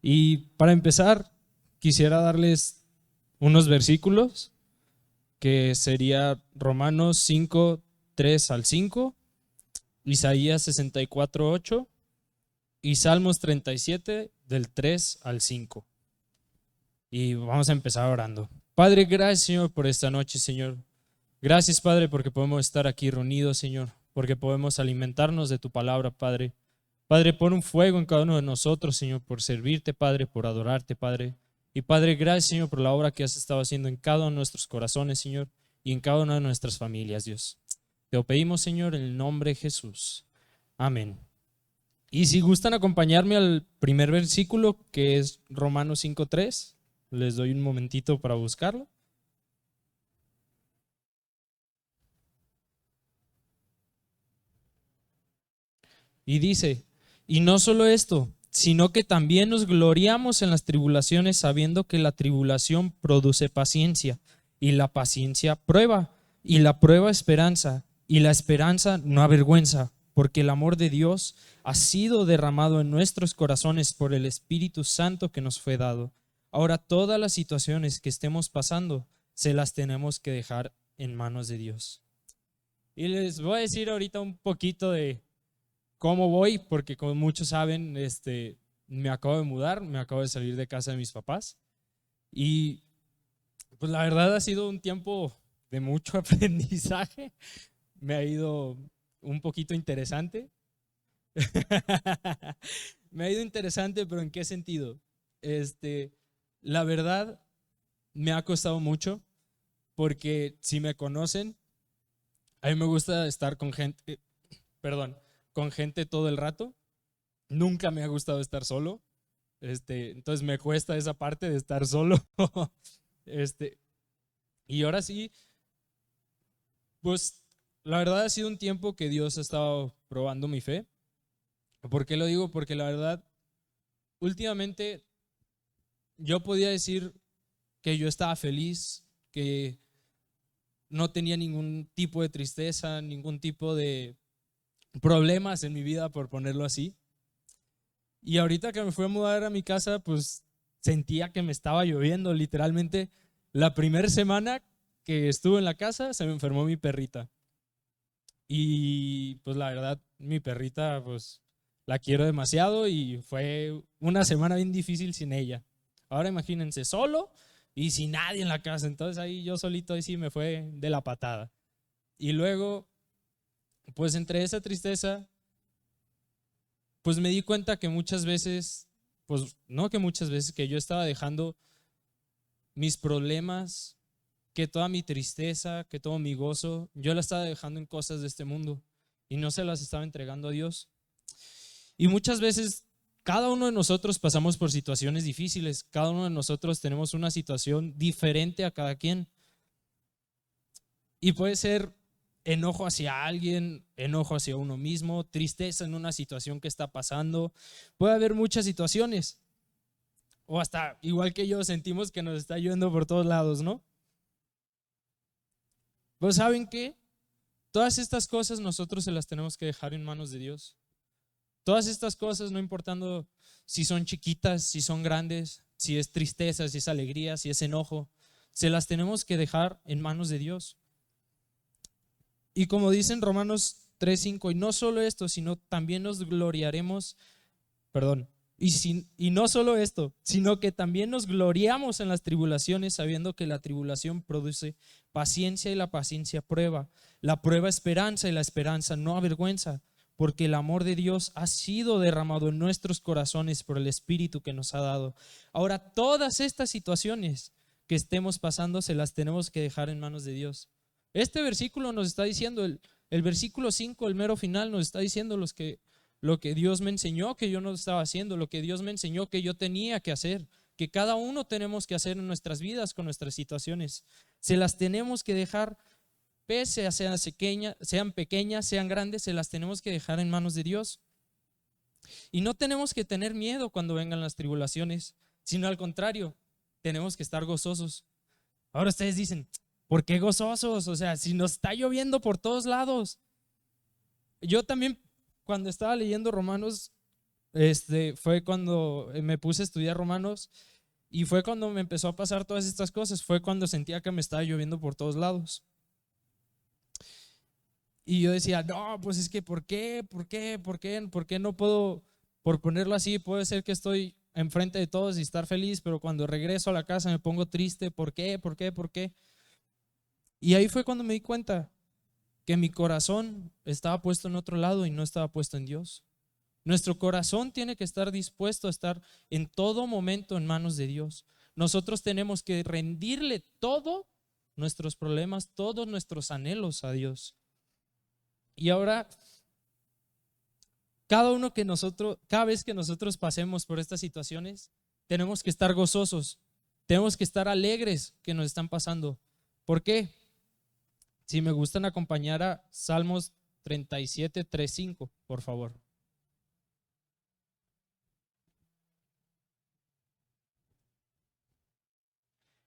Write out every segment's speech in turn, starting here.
Y para empezar, quisiera darles unos versículos que sería Romanos 5, 3 al 5, Isaías 64, 8 y Salmos 37 del 3 al 5. Y vamos a empezar orando. Padre, gracias, Señor, por esta noche, Señor. Gracias, Padre, porque podemos estar aquí reunidos, Señor, porque podemos alimentarnos de tu palabra, Padre. Padre, pon un fuego en cada uno de nosotros, Señor, por servirte, Padre, por adorarte, Padre. Y Padre, gracias, Señor, por la obra que has estado haciendo en cada uno de nuestros corazones, Señor, y en cada una de nuestras familias, Dios. Te lo pedimos, Señor, en el nombre de Jesús. Amén. Y si gustan acompañarme al primer versículo, que es Romanos 5:3, les doy un momentito para buscarlo. Y dice, y no solo esto, sino que también nos gloriamos en las tribulaciones, sabiendo que la tribulación produce paciencia, y la paciencia prueba, y la prueba esperanza, y la esperanza no avergüenza, porque el amor de Dios ha sido derramado en nuestros corazones por el Espíritu Santo que nos fue dado. Ahora todas las situaciones que estemos pasando, se las tenemos que dejar en manos de Dios. Y les voy a decir ahorita un poquito de cómo voy, porque como muchos saben, me acabo de mudar, me acabo de salir de casa de mis papás y pues la verdad ha sido un tiempo de mucho aprendizaje, me ha ido un poquito interesante, me ha ido interesante, pero ¿en qué sentido? La verdad me ha costado mucho, porque si me conocen, a mí me gusta estar con gente, con gente todo el rato. Nunca me ha gustado estar solo. Entonces me cuesta esa parte de estar solo. Y ahora sí, pues la verdad ha sido un tiempo que Dios ha estado probando mi fe. ¿Por qué lo digo? Porque la verdad, últimamente yo podía decir que yo estaba feliz, que no tenía ningún tipo de tristeza, ningún tipo de problemas en mi vida, por ponerlo así. Y ahorita que me fui a mudar a mi casa, pues sentía que me estaba lloviendo. Literalmente, la primera semana que estuve en la casa, se me enfermó mi perrita. Y pues la verdad, mi perrita, pues la quiero demasiado y fue una semana bien difícil sin ella. Ahora imagínense, solo y sin nadie en la casa. Entonces ahí yo solito, ahí sí me fue de la patada. Y luego, pues entre esa tristeza, pues me di cuenta que muchas veces, pues no que muchas veces, que yo estaba dejando mis problemas, que toda mi tristeza, que todo mi gozo, yo la estaba dejando en cosas de este mundo y no se las estaba entregando a Dios. Y muchas veces cada uno de nosotros pasamos por situaciones difíciles, cada uno de nosotros tenemos una situación diferente a cada quien. Y puede ser enojo hacia alguien, enojo hacia uno mismo, tristeza en una situación que está pasando. Puede haber muchas situaciones. O hasta, igual que yo, sentimos que nos está lloviendo por todos lados, ¿no? Pues ¿saben qué? Todas estas cosas nosotros se las tenemos que dejar en manos de Dios. Todas estas cosas, no importando si son chiquitas, si son grandes, si es tristeza, si es alegría, si es enojo, se las tenemos que dejar en manos de Dios. Y como dicen Romanos 3:5, y no solo esto, sino también nos gloriaremos, perdón, y no solo esto, sino que también nos gloriamos en las tribulaciones, sabiendo que la tribulación produce paciencia y la paciencia prueba, la prueba esperanza y la esperanza no avergüenza, porque el amor de Dios ha sido derramado en nuestros corazones por el Espíritu que nos ha dado. Ahora, todas estas situaciones que estemos pasando se las tenemos que dejar en manos de Dios. Este versículo nos está diciendo, el versículo 5, el mero final, nos está diciendo lo que Dios me enseñó que yo no estaba haciendo, lo que Dios me enseñó que yo tenía que hacer, que cada uno tenemos que hacer en nuestras vidas con nuestras situaciones. Se las tenemos que dejar, pese a sean pequeñas, sean grandes, se las tenemos que dejar en manos de Dios. Y no tenemos que tener miedo cuando vengan las tribulaciones, sino al contrario, tenemos que estar gozosos. Ahora ustedes dicen, ¿por qué gozosos? O sea, si nos está lloviendo por todos lados. Yo también, cuando estaba leyendo Romanos, fue cuando me puse a estudiar Romanos y fue cuando me empezó a pasar todas estas cosas, fue cuando sentía que me estaba lloviendo por todos lados. Y yo decía, no, pues es que ¿por qué? ¿Por qué? ¿Por qué? ¿Por qué no puedo, por ponerlo así, puede ser que estoy enfrente de todos y estar feliz, pero cuando regreso a la casa me pongo triste? ¿Por qué? ¿Por qué? ¿Por qué? Y ahí fue cuando me di cuenta que mi corazón estaba puesto en otro lado y no estaba puesto en Dios. Nuestro corazón tiene que estar dispuesto a estar en todo momento en manos de Dios. Nosotros tenemos que rendirle todos nuestros problemas, todos nuestros anhelos a Dios. Y ahora, cada vez que nosotros pasemos por estas situaciones, tenemos que estar gozosos, tenemos que estar alegres que nos están pasando. ¿Por qué? Si me gustan acompañar a Salmos 37, 3, 5, por favor.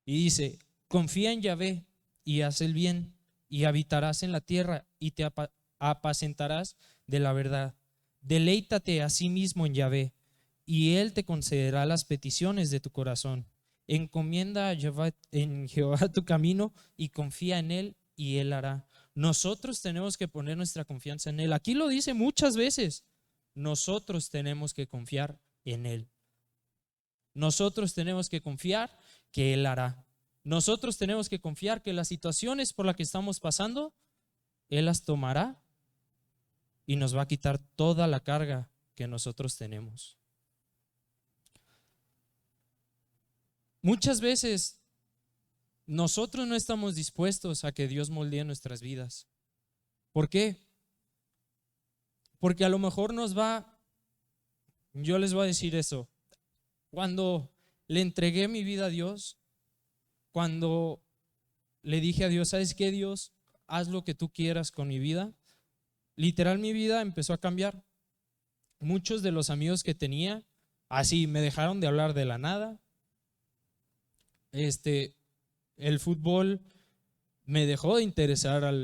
Y dice, confía en Yahvé y haz el bien, y habitarás en la tierra y te apacentarás de la verdad. Deleítate a sí mismo en Yahvé, y Él te concederá las peticiones de tu corazón. Encomienda en Jehová tu camino y confía en Él, y Él hará. Nosotros tenemos que poner nuestra confianza en Él. Aquí lo dice muchas veces. Nosotros tenemos que confiar en Él. Nosotros tenemos que confiar que Él hará. Nosotros tenemos que confiar que las situaciones por las que estamos pasando, Él las tomará y nos va a quitar toda la carga que nosotros tenemos. Muchas veces nosotros no estamos dispuestos a que Dios moldee nuestras vidas. ¿Por qué? Porque a lo mejor yo les voy a decir eso, cuando le entregué mi vida a Dios, cuando le dije a Dios, ¿sabes qué, Dios? Haz lo que tú quieras con mi vida. Literal, mi vida empezó a cambiar. Muchos de los amigos que tenía, así me dejaron de hablar de la nada. El fútbol me dejó de interesar a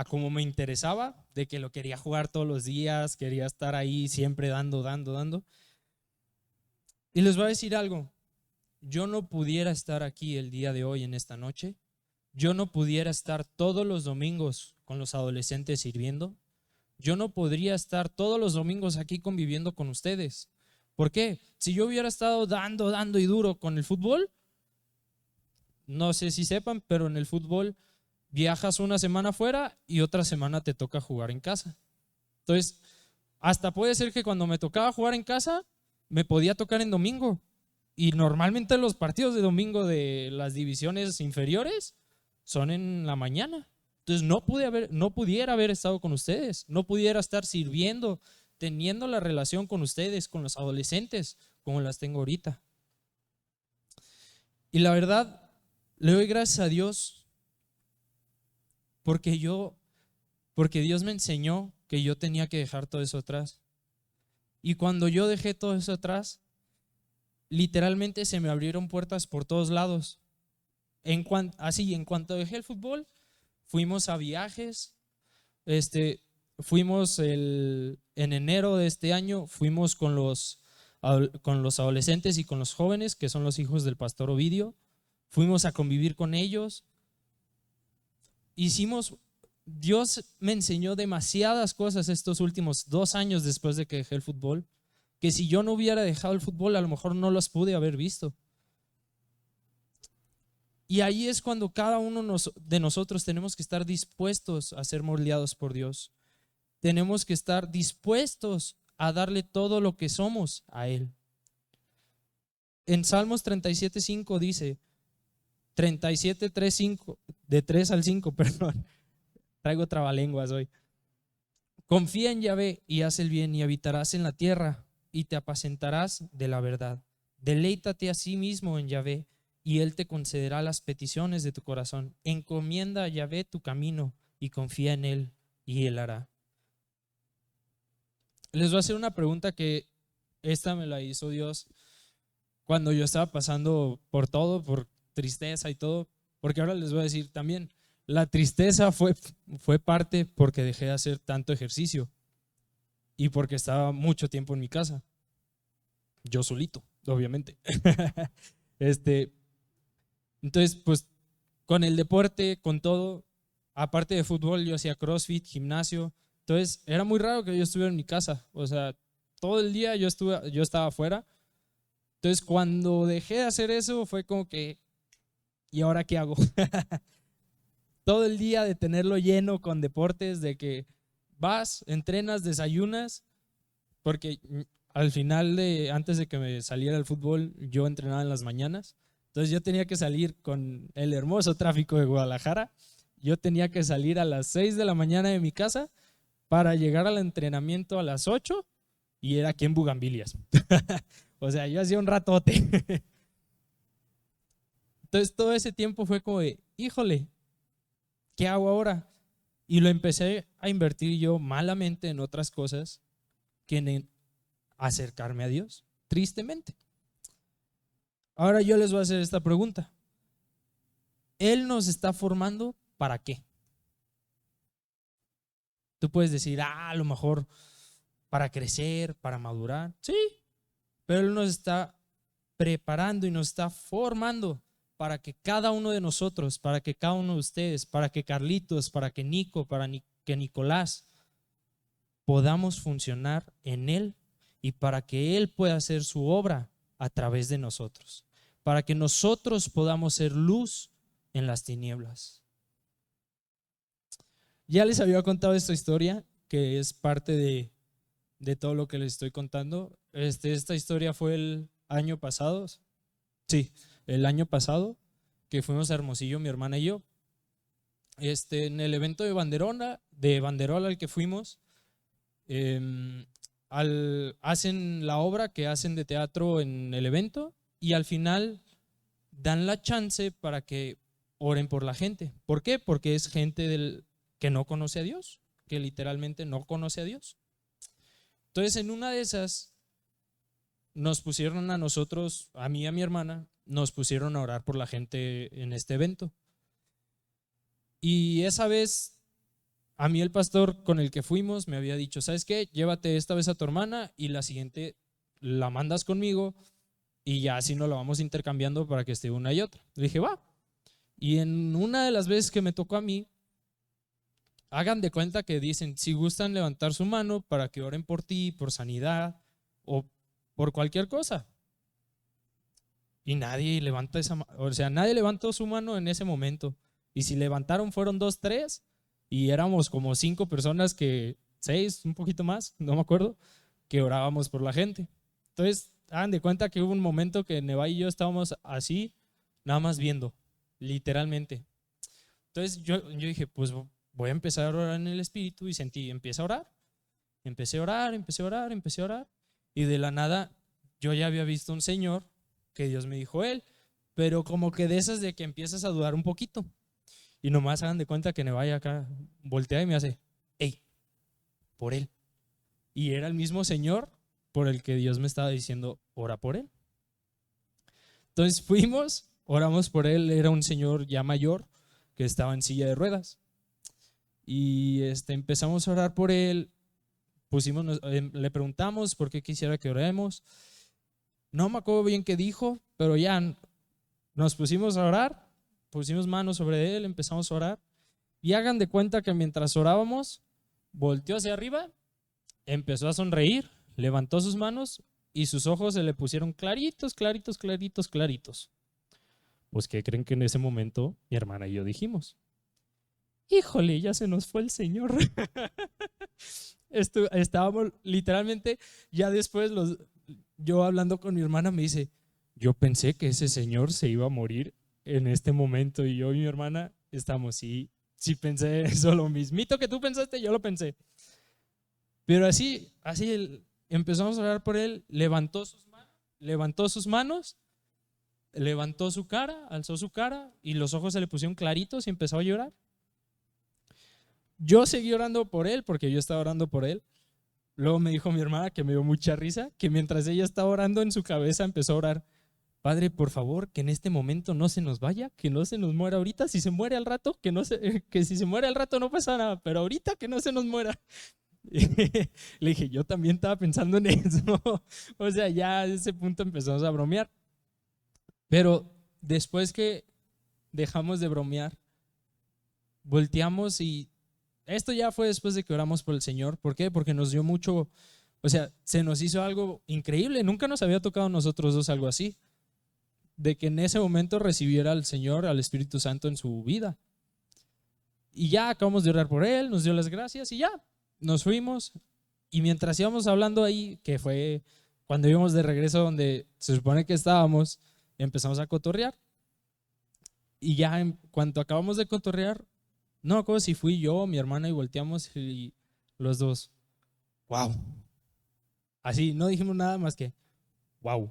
como me interesaba, de que lo quería jugar todos los días, quería estar ahí siempre dando. Y les voy a decir algo, yo no pudiera estar aquí el día de hoy en esta noche, yo no pudiera estar todos los domingos con los adolescentes sirviendo, yo no podría estar todos los domingos aquí conviviendo con ustedes. ¿Por qué? Si yo hubiera estado dando y duro con el fútbol, no sé si sepan, pero en el fútbol viajas una semana fuera y otra semana te toca jugar en casa. Entonces, hasta puede ser que cuando me tocaba jugar en casa, me podía tocar en domingo. Y normalmente los partidos de domingo de las divisiones inferiores son en la mañana. Entonces no pudiera haber estado con ustedes, no pudiera estar sirviendo, teniendo la relación con ustedes, con los adolescentes, como las tengo ahorita. Y la verdad, le doy gracias a Dios porque Dios me enseñó que yo tenía que dejar todo eso atrás. Y cuando yo dejé todo eso atrás, literalmente se me abrieron puertas por todos lados. En cuanto dejé el fútbol, fuimos a viajes. En enero de este año, fuimos con los adolescentes y con los jóvenes, que son los hijos del pastor Ovidio. Fuimos a convivir con ellos. Dios me enseñó demasiadas cosas estos últimos 2 años después de que dejé el fútbol, que si yo no hubiera dejado el fútbol, a lo mejor no los pude haber visto. Y ahí es cuando cada uno de nosotros tenemos que estar dispuestos a ser moldeados por Dios. Tenemos que estar dispuestos a darle todo lo que somos a Él. En Salmos 37:5 dice, 37:3, de 3 al 5, perdón, traigo trabalenguas hoy. Confía en Yahvé y haz el bien y habitarás en la tierra y te apacentarás de la verdad. Deleítate a sí mismo en Yahvé y Él te concederá las peticiones de tu corazón. Encomienda a Yahvé tu camino y confía en Él y Él hará. Les voy a hacer una pregunta que esta me la hizo Dios cuando yo estaba pasando por todo, por tristeza y todo, porque ahora les voy a decir también, la tristeza fue parte porque dejé de hacer tanto ejercicio. y porque estaba mucho tiempo en mi casa, yo solito, obviamente. Este, entonces, pues con el deporte, con todo, aparte de fútbol, yo hacía CrossFit, gimnasio. Entonces, era muy raro que yo estuviera en mi casa. O sea, todo el día yo estaba afuera. Entonces, cuando dejé de hacer eso, fue como que, ¿y ahora qué hago? Todo el día de tenerlo lleno con deportes, de que vas, entrenas, desayunas, porque al final antes de que me saliera el fútbol, yo entrenaba en las mañanas. Entonces yo tenía que salir con el hermoso tráfico de Guadalajara. Yo tenía que salir a las 6 de la mañana de mi casa para llegar al entrenamiento a las 8 y era aquí en Bugambilias. O sea, yo hacía un ratote. Entonces todo ese tiempo fue como de, híjole, ¿qué hago ahora? Y lo empecé a invertir yo malamente en otras cosas que en acercarme a Dios, tristemente. Ahora yo les voy a hacer esta pregunta. ¿Él nos está formando para qué? Tú puedes decir, a lo mejor para crecer, para madurar. Sí, pero Él nos está preparando y nos está formando para que cada uno de nosotros, para que cada uno de ustedes, para que Carlitos, para que Nico, que Nicolás, podamos funcionar en Él y para que Él pueda hacer su obra a través de nosotros, para que nosotros podamos ser luz en las tinieblas. Ya les había contado esta historia, que es parte de todo lo que les estoy contando. Esta historia fue el año pasado, sí, el año pasado, que fuimos a Hermosillo, mi hermana y yo. En el evento de Banderola al que fuimos, hacen la obra que hacen de teatro en el evento y al final dan la chance para que oren por la gente. ¿Por qué? Porque es gente que no conoce a Dios, que literalmente no conoce a Dios. Entonces, en una de esas, nos pusieron a nosotros, a mí y a mi hermana, nos pusieron a orar por la gente en este evento. Y esa vez, a mí el pastor con el que fuimos me había dicho, ¿sabes qué? Llévate esta vez a tu hermana y la siguiente la mandas conmigo y ya así nos la vamos intercambiando para que esté una y otra. Le dije, va. Y en una de las veces que me tocó a mí, hagan de cuenta que dicen, si gustan levantar su mano para que oren por ti, por sanidad o por cualquier cosa. Y nadie levanta esa mano, o sea, nadie levantó su mano en ese momento. Y si levantaron fueron 2, 3 y éramos como 5 personas 6, un poquito más, no me acuerdo, que orábamos por la gente. Entonces, hagan de cuenta que hubo un momento que Neva y yo estábamos así, nada más viendo, literalmente. Entonces yo dije, pues voy a empezar a orar en el Espíritu y sentí, empieza a orar. Empecé a orar, empecé a orar, empecé a orar y de la nada yo ya había visto un señor que Dios me dijo él, pero como que de esas de que empiezas a dudar un poquito y nomás hagan de cuenta que me vaya acá, voltea y me hace, hey, por él. Y era el mismo señor por el que Dios me estaba diciendo, ora por él. Entonces fuimos, oramos por él, era un señor ya mayor que estaba en silla de ruedas. Y empezamos a orar por él, le preguntamos por qué quisiera que oremos. No me acuerdo bien qué dijo, pero ya nos pusimos a orar, pusimos manos sobre él, empezamos a orar. Y hagan de cuenta que mientras orábamos, volteó hacia arriba, empezó a sonreír, levantó sus manos y sus ojos se le pusieron claritos, claritos, claritos, claritos. Pues, ¿qué creen que en ese momento mi hermana y yo dijimos? Híjole, ya se nos fue el Señor. Estábamos literalmente, ya después yo hablando con mi hermana me dice, yo pensé que ese Señor se iba a morir en este momento y yo y mi hermana estamos, sí pensé eso, lo mismito que tú pensaste, yo lo pensé. Pero así empezamos a orar por él, levantó sus manos, levantó su cara, alzó su cara y los ojos se le pusieron claritos y empezó a llorar. Yo seguí orando por él porque yo estaba orando por él. Luego me dijo mi hermana, que me dio mucha risa, que mientras ella estaba orando en su cabeza empezó a orar, Padre, por favor, que en este momento no se nos vaya, que no se nos muera ahorita. Si se muere al rato, que si se muere al rato no pasa nada, pero ahorita que no se nos muera. Le dije, yo también estaba pensando en eso. O sea, ya a ese punto empezamos a bromear. Pero después que dejamos de bromear, volteamos y esto ya fue después de que oramos por el Señor. ¿Por qué? Porque nos dio mucho, o sea, se nos hizo algo increíble. Nunca nos había tocado a nosotros dos algo así. De que en ese momento recibiera al Señor, al Espíritu Santo en su vida. Y ya acabamos de orar por él, nos dio las gracias y ya, nos fuimos. Y mientras íbamos hablando ahí, que fue cuando íbamos de regreso donde se supone que estábamos, empezamos a cotorrear. Y ya en cuanto acabamos de cotorrear, no me acuerdo si fui yo o mi hermana y volteamos y los dos, wow. Así, no dijimos nada más que, wow.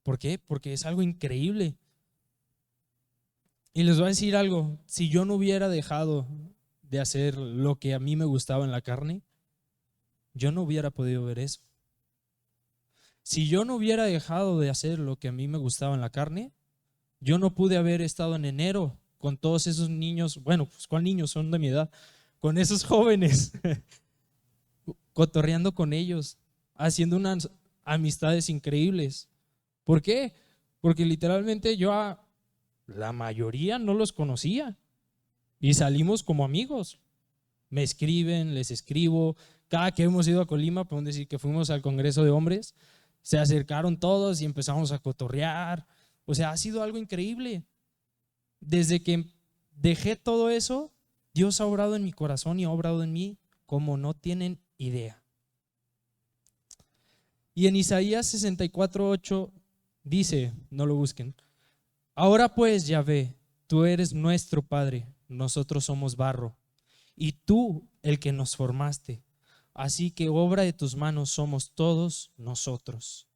¿Por qué? Porque es algo increíble. Y les voy a decir algo, si yo no hubiera dejado de hacer lo que a mí me gustaba en la carne, yo no hubiera podido ver eso. Si yo no hubiera dejado de hacer lo que a mí me gustaba en la carne, yo no pude haber estado en enero con todos esos niños, bueno, pues ¿cuál niños? Son de mi edad, con esos jóvenes, cotorreando con ellos, haciendo unas amistades increíbles. ¿Por qué? Porque literalmente yo a la mayoría no los conocía y salimos como amigos. Me escriben, les escribo. Cada que hemos ido a Colima, podemos decir que fuimos al Congreso de Hombres, se acercaron todos y empezamos a cotorrear. O sea, ha sido algo increíble. Desde que dejé todo eso, Dios ha obrado en mi corazón y ha obrado en mí como no tienen idea. Y en Isaías 64:8 dice, no lo busquen, ahora pues, Yahvé, tú eres nuestro Padre, nosotros somos barro, y tú el que nos formaste. Así que obra de tus manos somos todos nosotros.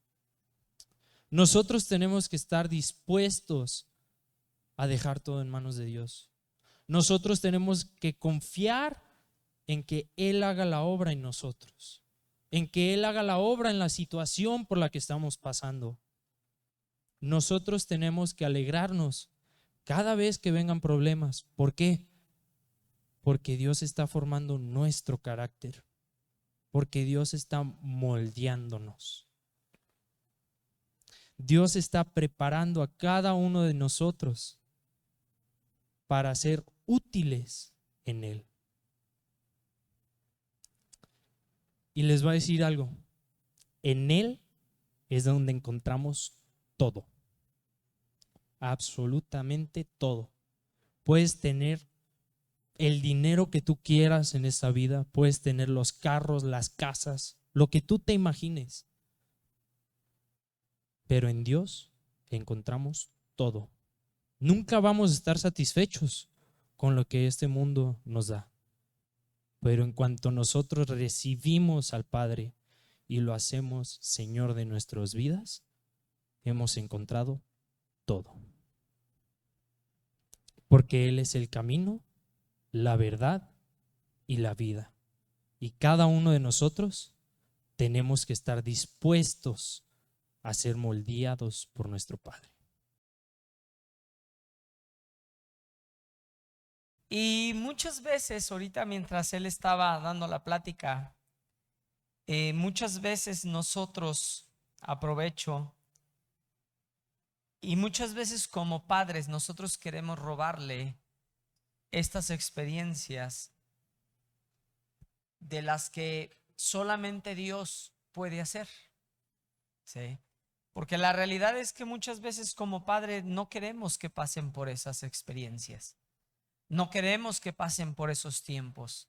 Nosotros tenemos que estar dispuestos a dejar todo en manos de Dios. Nosotros tenemos que confiar en que Él haga la obra en nosotros, en que Él haga la obra en la situación por la que estamos pasando. Nosotros tenemos que alegrarnos cada vez que vengan problemas. ¿Por qué? Porque Dios está formando nuestro carácter, porque Dios está moldeándonos. Dios está preparando a cada uno de nosotros para ser útiles en Él. Y les voy a decir algo, en Él es donde encontramos todo, absolutamente todo. Puedes tener el dinero que tú quieras en esta vida, puedes tener los carros, las casas, lo que tú te imagines, pero en Dios encontramos todo. Nunca vamos a estar satisfechos con lo que este mundo nos da, pero en cuanto nosotros recibimos al Padre y lo hacemos Señor de nuestras vidas, hemos encontrado todo, porque Él es el camino, la verdad y la vida. Y cada uno de nosotros tenemos que estar dispuestos a ser moldeados por nuestro Padre. Y muchas veces, ahorita mientras él estaba dando la plática, muchas veces nosotros, aprovecho, y muchas veces como padres nosotros queremos robarle estas experiencias de las que solamente Dios puede hacer. ¿Sí? Porque la realidad es que muchas veces como padres no queremos que pasen por esas experiencias. No queremos que pasen por esos tiempos.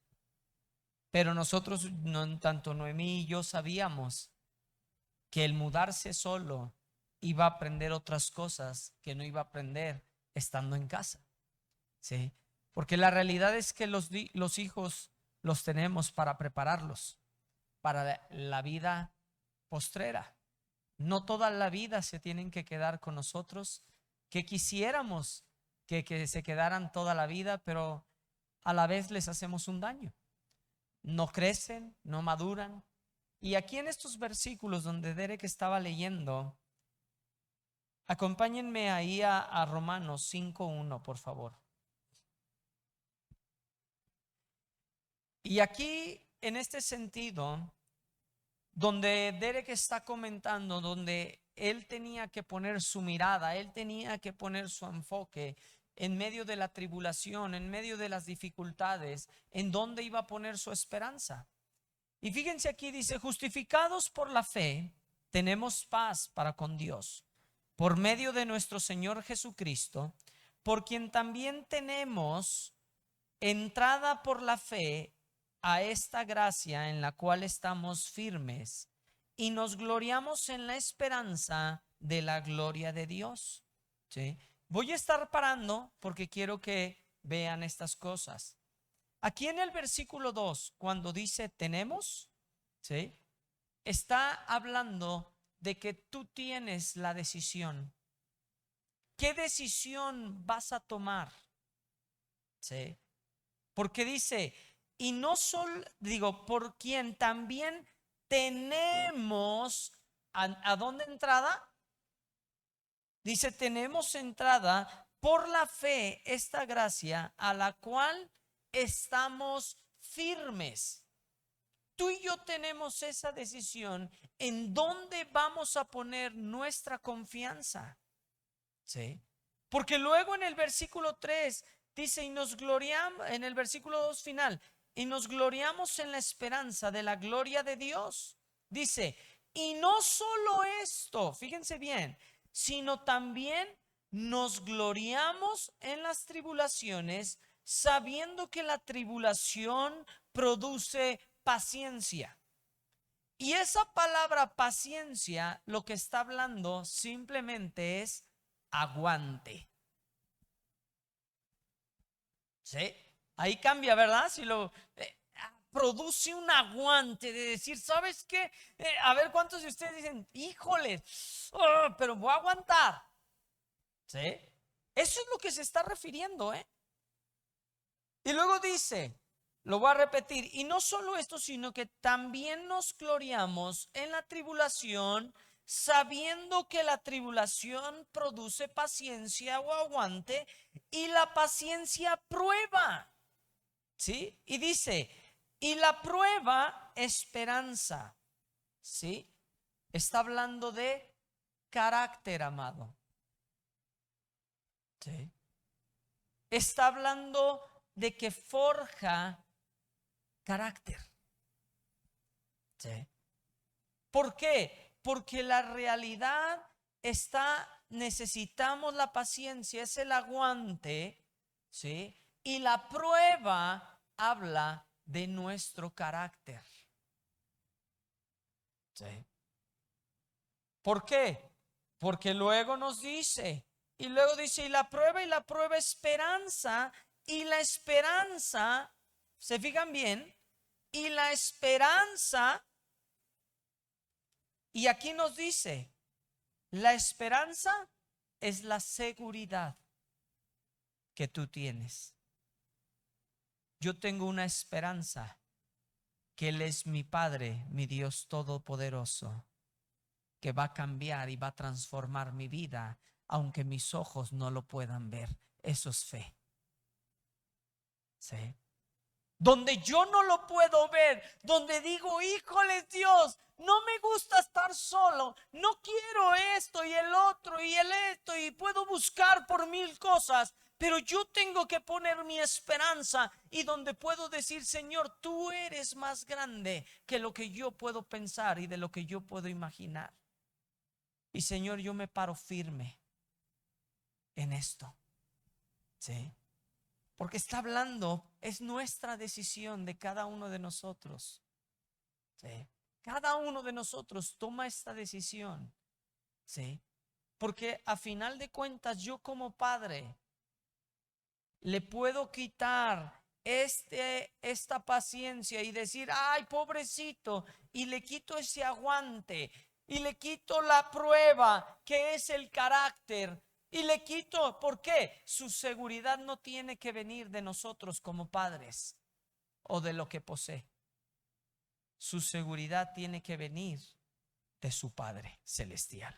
Pero nosotros, no, tanto Noemí y yo sabíamos que el mudarse solo iba a aprender otras cosas que no iba a aprender estando en casa. ¿Sí? Porque la realidad es que los hijos los tenemos para prepararlos para la vida postrera. No toda la vida se tienen que quedar con nosotros, que quisiéramos que se quedaran toda la vida, pero a la vez les hacemos un daño. No crecen, no maduran. Y aquí en estos versículos donde Derek estaba leyendo, acompáñenme ahí a Romanos 5:1, por favor. Y aquí en este sentido, donde Derek está comentando, donde él tenía que poner su mirada, él tenía que poner su enfoque en medio de la tribulación, en medio de las dificultades, en dónde iba a poner su esperanza. Y fíjense aquí, dice: justificados por la fe, tenemos paz para con Dios, por medio de nuestro Señor Jesucristo, por quien también tenemos entrada por la fe a esta gracia en la cual estamos firmes y nos gloriamos en la esperanza de la gloria de Dios. ¿Sí? Voy a estar parando porque quiero que vean estas cosas. Aquí en el versículo 2, cuando dice tenemos, ¿sí?, está hablando de que tú tienes la decisión. ¿Qué decisión vas a tomar? ¿Sí? Porque dice, y no solo, digo, por quien también tenemos, ¿a dónde entrada? Dice, tenemos entrada por la fe esta gracia a la cual estamos firmes. Tú y yo tenemos esa decisión en dónde vamos a poner nuestra confianza. ¿Sí? Porque luego en el versículo 3 dice, y nos gloriamos, en el versículo 2 final, y nos gloriamos en la esperanza de la gloria de Dios. Dice, y no solo esto, fíjense bien, sino también nos gloriamos en las tribulaciones, sabiendo que la tribulación produce paciencia. Y esa palabra paciencia, lo que está hablando simplemente es aguante. ¿Sí? Ahí cambia, ¿verdad? Si lo produce un aguante de decir, ¿sabes qué? A ver cuántos de ustedes dicen, híjole, pero voy a aguantar. ¿Sí? Eso es lo que se está refiriendo, ¿eh? Y luego dice, lo voy a repetir, y no solo esto, sino que también nos gloriamos en la tribulación, sabiendo que la tribulación produce paciencia o aguante, y la paciencia prueba. ¿Sí? Y dice, y la prueba esperanza. ¿Sí? Está hablando de carácter, amado. ¿Sí? Está hablando de que forja carácter. ¿Sí? ¿Por qué? Porque la realidad está, necesitamos la paciencia, es el aguante, ¿sí? Y la prueba habla de nuestro carácter. ¿Sí? ¿Por qué? Porque luego nos dice, y luego dice, y la prueba esperanza, y la esperanza, ¿se fijan bien? Y la esperanza, y aquí nos dice, la esperanza es la seguridad que tú tienes. Yo tengo una esperanza que Él es mi Padre, mi Dios Todopoderoso, que va a cambiar y va a transformar mi vida, aunque mis ojos no lo puedan ver. Eso es fe. ¿Sí? Donde yo no lo puedo ver, donde digo, híjoles Dios, no me gusta estar solo, no quiero esto y el otro y el esto, y puedo buscar por mil cosas, pero yo tengo que poner mi esperanza, y donde puedo decir, Señor, tú eres más grande que lo que yo puedo pensar y de lo que yo puedo imaginar. Y Señor, yo me paro firme en esto. ¿Sí? Porque está hablando, es nuestra decisión de cada uno de nosotros. ¿Sí? Cada uno de nosotros toma esta decisión. ¿Sí? Porque a final de cuentas, yo como padre le puedo quitar esta paciencia y decir, ay, pobrecito, y le quito ese aguante, y le quito la prueba que es el carácter. Y le quito, ¿por qué? Su seguridad no tiene que venir de nosotros como padres o de lo que posee. Su seguridad tiene que venir de su Padre celestial.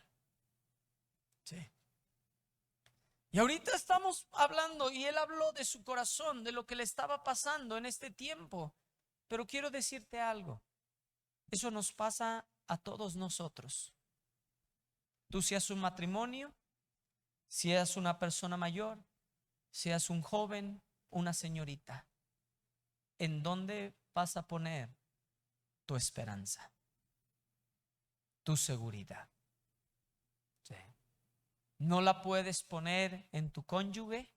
¿Sí? Y ahorita estamos hablando, y él habló de su corazón, de lo que le estaba pasando en este tiempo. Pero quiero decirte algo. Eso nos pasa a todos nosotros. Tú seas un matrimonio, seas una persona mayor, seas un joven, una señorita. ¿En dónde vas a poner tu esperanza? Tu seguridad. Sí. No la puedes poner en tu cónyuge,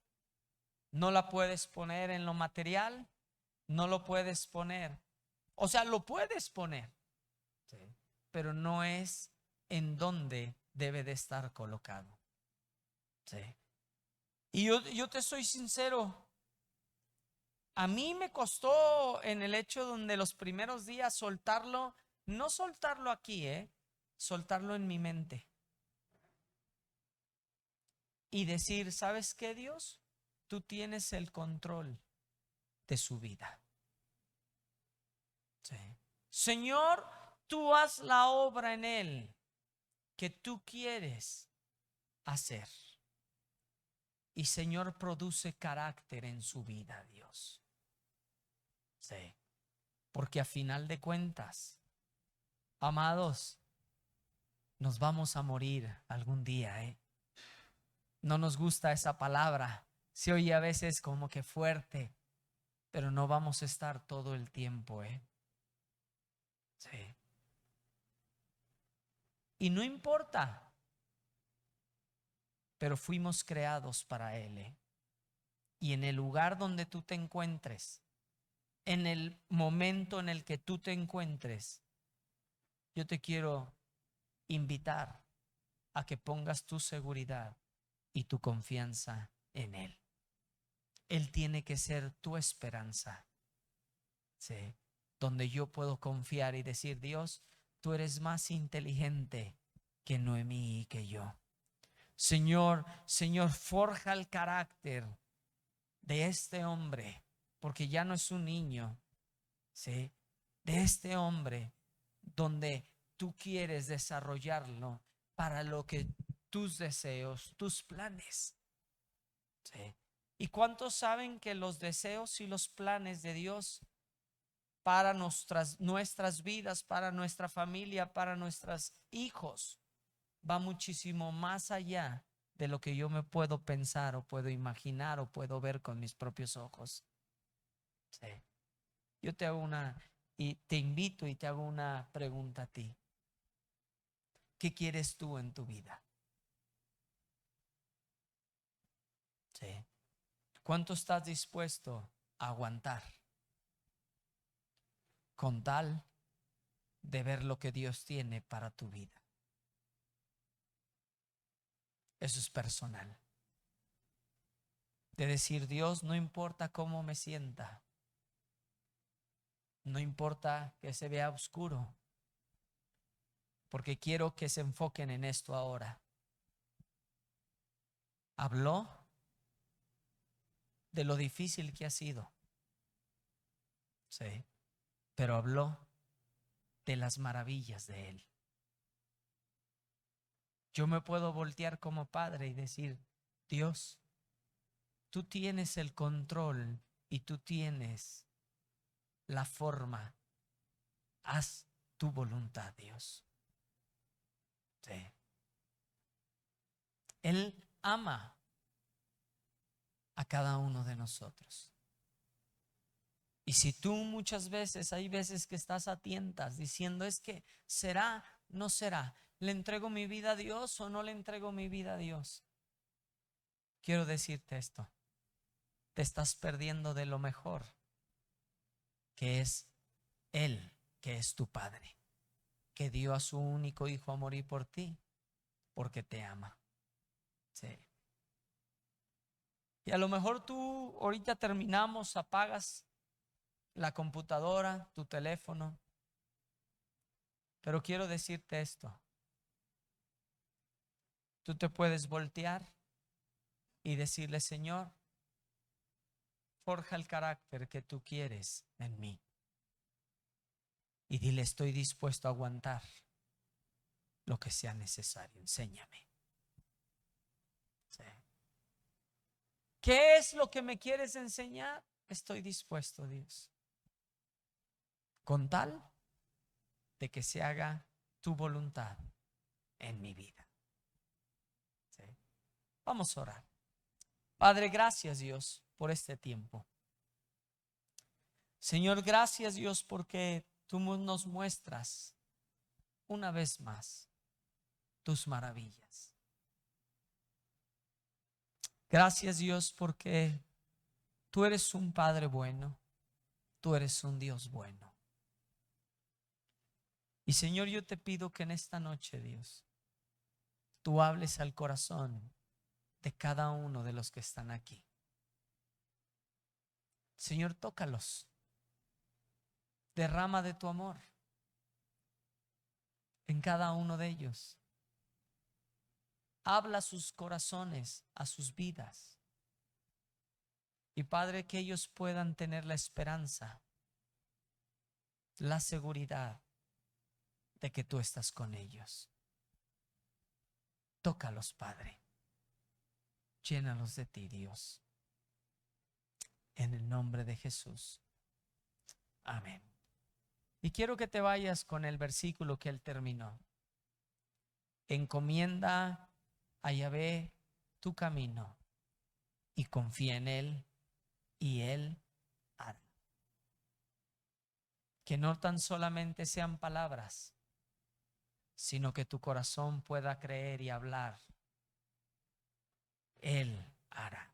no la puedes poner en lo material, no lo puedes poner. O sea, lo puedes poner, sí, pero no es en donde debe de estar colocado. Sí. Y yo te soy sincero, a mí me costó en el hecho donde los primeros días soltarlo, no soltarlo aquí, soltarlo en mi mente. Y decir, ¿sabes qué, Dios? Tú tienes el control de su vida. Sí. Señor, tú haz la obra en él que tú quieres hacer. Y Señor, produce carácter en su vida, Dios. Sí. Porque a final de cuentas, amados, nos vamos a morir algún día, No nos gusta esa palabra. Se oye a veces como que fuerte, pero no vamos a estar todo el tiempo, Sí. Y no importa, pero fuimos creados para Él, Y en el lugar donde tú te encuentres, en el momento en el que tú te encuentres, yo te quiero invitar a que pongas tu seguridad y tu confianza en Él. Él tiene que ser tu esperanza, ¿sí? Donde yo puedo confiar y decir, Dios, tú eres más inteligente que Noemí y que yo. Señor, forja el carácter de este hombre, porque ya no es un niño, ¿sí? De este hombre, donde tú quieres desarrollarlo para lo que tus deseos, tus planes, ¿sí? ¿Y cuántos saben que los deseos y los planes de Dios para nuestras vidas, para nuestra familia, para nuestros hijos, va muchísimo más allá de lo que yo me puedo pensar o puedo imaginar o puedo ver con mis propios ojos? Sí. Yo te hago y te invito y te hago una pregunta a ti. ¿Qué quieres tú en tu vida? Sí. ¿Cuánto estás dispuesto a aguantar con tal de ver lo que Dios tiene para tu vida? Eso es personal. De decir, Dios, no importa cómo me sienta, no importa que se vea oscuro, porque quiero que se enfoquen en esto ahora. Habló de lo difícil que ha sido, sí, pero habló de las maravillas de Él. Yo me puedo voltear como padre y decir, Dios, tú tienes el control y tú tienes la forma. Haz tu voluntad, Dios. Sí. Él ama a cada uno de nosotros. Y si tú muchas veces, hay veces que estás a tientas diciendo, es que será, no será, ¿le entrego mi vida a Dios o no le entrego mi vida a Dios? Quiero decirte esto, te estás perdiendo de lo mejor, que es Él, que es tu Padre, que dio a su único hijo a morir por ti, porque te ama. Sí. Y a lo mejor tú ahorita terminamos, apagas la computadora, tu teléfono, pero quiero decirte esto. Tú te puedes voltear y decirle, Señor, forja el carácter que tú quieres en mí. Y dile, estoy dispuesto a aguantar lo que sea necesario. Enséñame. Sí. ¿Qué es lo que me quieres enseñar? Estoy dispuesto, Dios. con tal de que se haga tu voluntad en mi vida. ¿Sí? Vamos a orar. Padre, gracias Dios por este tiempo. Señor, gracias Dios porque tú nos muestras una vez más tus maravillas. Gracias Dios porque tú eres un Padre bueno, tú eres un Dios bueno. Y Señor, yo te pido que en esta noche, Dios, tú hables al corazón de cada uno de los que están aquí. Señor, tócalos. Derrama de tu amor en cada uno de ellos. Habla a sus corazones, a sus vidas. Y Padre, que ellos puedan tener la esperanza, la seguridad de que tú estás con ellos. Tócalos, Padre. Llénalos de ti, Dios. En el nombre de Jesús. Amén. Y quiero que te vayas con el versículo que él terminó. Encomienda a Yahvé tu camino y confía en él y él hará. Que no tan solamente sean palabras, sino que tu corazón pueda creer y hablar. Él hará.